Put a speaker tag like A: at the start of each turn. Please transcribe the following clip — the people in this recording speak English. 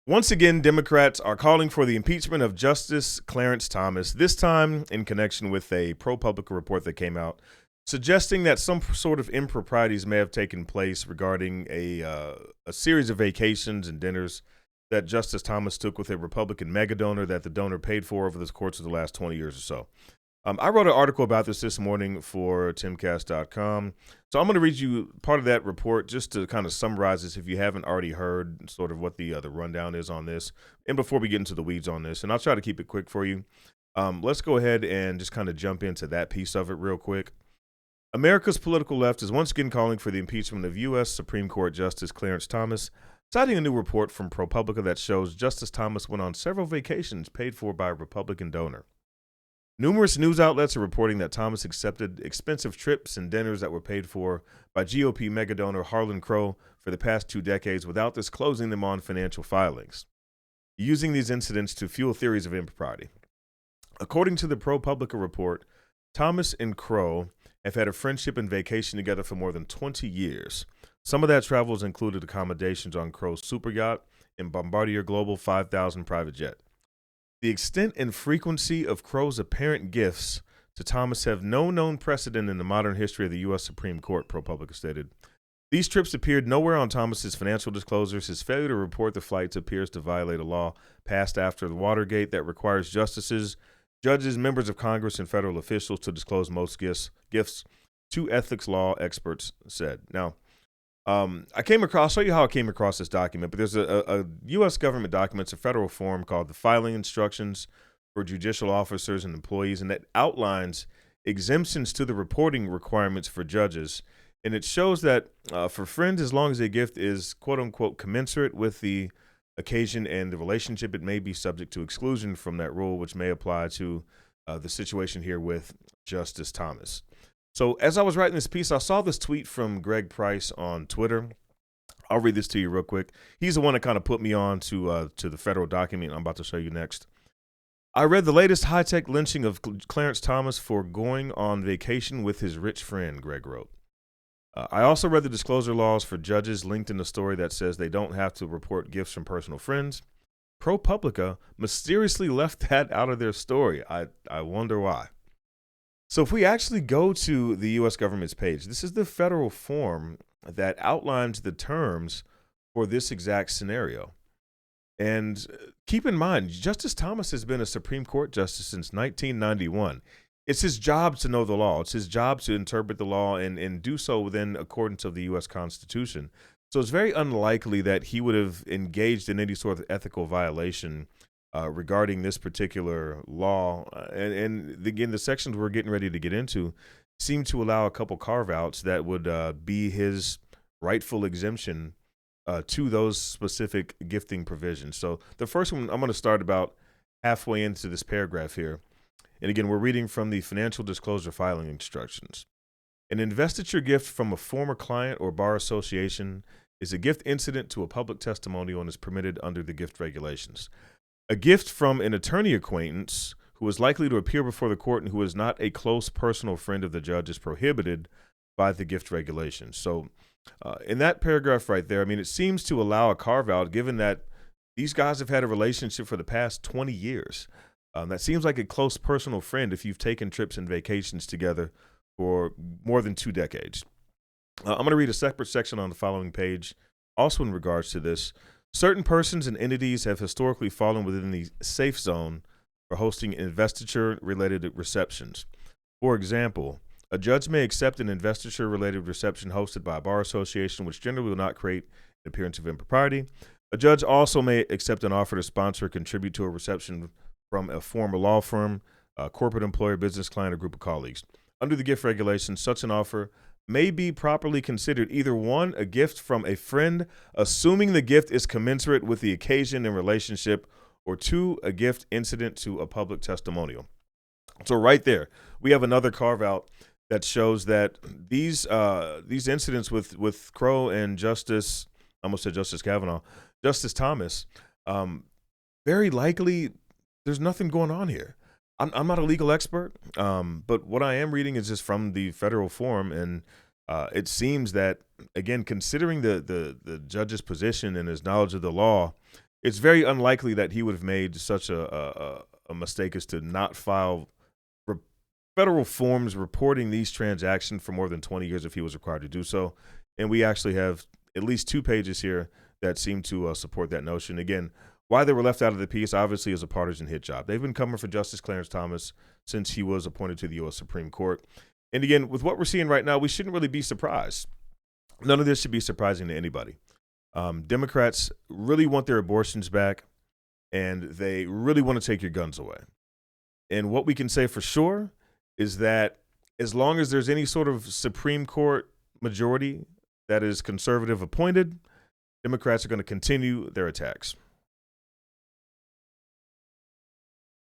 A: Once again, Democrats are calling for the impeachment of Justice Clarence Thomas, this time in connection with a ProPublica report that came out suggesting that some sort of improprieties may have taken place regarding a series of vacations and dinners that Justice Thomas took with a Republican mega donor that the donor paid for over the course of the last 20 years or so. I wrote an article about this morning for timcast.com. So I'm going to read you part of that report just to kind of summarize this if you haven't already heard sort of what the rundown is on this. And before we get into the weeds on this, and I'll try to keep it quick for you, let's go ahead and just kind of jump into that piece of it real quick. America's political left is once again calling for the impeachment of U.S. Supreme Court Justice Clarence Thomas, citing a new report from ProPublica that shows Justice Thomas went on several vacations paid for by a Republican donor. Numerous news outlets are reporting that Thomas accepted expensive trips and dinners that were paid for by GOP megadonor Harlan Crow for the past 2 decades without disclosing them on financial filings, using these incidents to fuel theories of impropriety. According to the ProPublica report, Thomas and Crow have had a friendship and vacation together for more than 20 years. Some of that travel has included accommodations on Crow's super yacht and Bombardier Global 5000 private jet. The extent and frequency of Crow's apparent gifts to Thomas have no known precedent in the modern history of the U.S. Supreme Court, ProPublica stated. These trips appeared nowhere on Thomas's financial disclosures. His failure to report the flights appears to violate a law passed after the Watergate that requires justices, judges, members of Congress, and federal officials to disclose most gifts, two ethics law experts said. Now, I'll show you how I came across this document, but there's a U.S. government document, it's a federal form called the Filing Instructions for Judicial Officers and Employees, and that outlines exemptions to the reporting requirements for judges. And it shows that for friends, as long as a gift is, quote unquote, commensurate with the occasion and the relationship, it may be subject to exclusion from that rule, which may apply to the situation here with Justice Thomas. So as I was writing this piece, I saw this tweet from Greg Price on Twitter. I'll read this to you real quick. He's the one that kind of put me on to the federal document I'm about to show you next. I read the latest high-tech lynching of Clarence Thomas for going on vacation with his rich friend, Greg wrote. I also read the disclosure laws for judges linked in the story that says they don't have to report gifts from personal friends. ProPublica mysteriously left that out of their story. I wonder why. So if we actually go to the U.S. government's page, this is the federal form that outlines the terms for this exact scenario. And keep in mind, Justice Thomas has been a Supreme Court justice since 1991. It's his job to know the law. It's his job to interpret the law and do so within accordance of the U.S. Constitution. So it's very unlikely that he would have engaged in any sort of ethical violation regarding this particular law. And again, the sections we're getting ready to get into seem to allow a couple carve-outs that would be his rightful exemption to those specific gifting provisions. So the first one, I'm going to start about halfway into this paragraph here. And again, we're reading from the Financial Disclosure Filing Instructions. An investiture gift from a former client or bar association is a gift incident to a public testimonial and is permitted under the gift regulations. A gift from an attorney acquaintance who is likely to appear before the court and who is not a close personal friend of the judge is prohibited by the gift regulations. So in that paragraph right there, I mean, it seems to allow a carve out given that these guys have had a relationship for the past 20 years. That seems like a close personal friend if you've taken trips and vacations together for more than 2 decades. I'm going to read a separate section on the following page, also in regards to this. Certain persons and entities have historically fallen within the safe zone for hosting investiture-related receptions. For example, a judge may accept an investiture-related reception hosted by a bar association, which generally will not create an appearance of impropriety. A judge also may accept an offer to sponsor or contribute to a reception from a former law firm, a corporate employer, business client, or group of colleagues. Under the gift regulations, such an offer may be properly considered either 1, a gift from a friend, assuming the gift is commensurate with the occasion and relationship, or 2, a gift incident to a public testimonial. So right there, we have another carve out that shows that these incidents with Crow and Justice Thomas, very likely there's nothing going on here. I'm not a legal expert, but what I am reading is just from the federal form, and it seems that, again, considering the judge's position and his knowledge of the law, it's very unlikely that he would have made such a mistake as to not file federal forms reporting these transactions for more than 20 years if he was required to do so. And we actually have at least 2 pages here that seem to support that notion. Again, why they were left out of the piece obviously is a partisan hit job. They've been coming for Justice Clarence Thomas since he was appointed to the U.S. Supreme Court. And again, with what we're seeing right now, we shouldn't really be surprised. None of this should be surprising to anybody. Democrats really want their abortions back, and they really want to take your guns away. And what we can say for sure is that as long as there's any sort of Supreme Court majority that is conservative appointed, Democrats are going to continue their attacks.